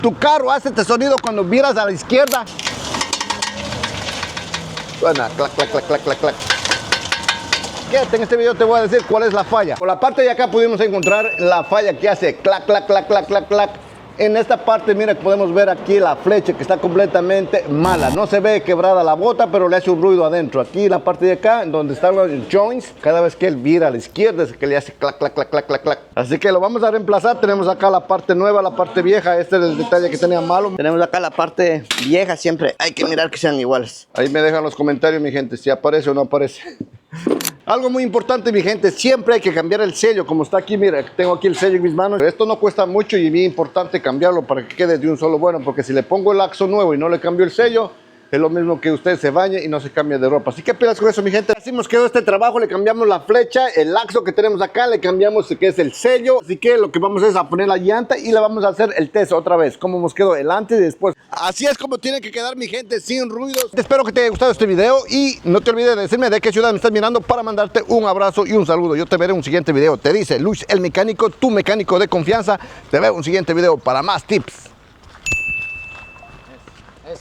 Tu carro hace este sonido cuando miras a la izquierda. Suena, clac, clac, clac, clac, clac, clac. Quédate, en este video te voy a decir cuál es la falla. Por la parte de acá pudimos encontrar la falla que hace clac, clac, clac, clac, clac, clac. En esta parte, mira, podemos ver aquí la flecha que está completamente mala. No se ve quebrada la bota, pero le hace un ruido adentro. Aquí en la parte de acá, donde están los joints, cada vez que él vira a la izquierda es que le hace clac, clac, clac, clac, clac, clac. Así que lo vamos a reemplazar. Tenemos acá la parte nueva, la parte vieja. Este es el detalle que tenía malo. Tenemos acá la parte vieja, siempre hay que mirar que sean iguales. Ahí me dejan los comentarios, mi gente, si aparece o no aparece. Algo muy importante, mi gente, siempre hay que cambiar el sello, como está aquí, mira, tengo aquí el sello en mis manos. Esto no cuesta mucho y es bien importante cambiarlo para que quede de un solo bueno, porque si le pongo el axo nuevo y no le cambio el sello, es lo mismo que usted se bañe y no se cambie de ropa. Así que pilas con eso, mi gente. Así nos quedó este trabajo, le cambiamos la flecha, el axo que tenemos acá, le cambiamos que es el sello. Así que lo que vamos es a poner la llanta y le vamos a hacer el test otra vez, como nos quedó el antes y después. Así es como tiene que quedar, mi gente, sin ruidos. Espero que te haya gustado este video y no te olvides de decirme de qué ciudad me estás mirando para mandarte un abrazo y un saludo. Yo te veré en un siguiente video. Te dice Luis el mecánico, tu mecánico de confianza. Te veo en un siguiente video para más tips.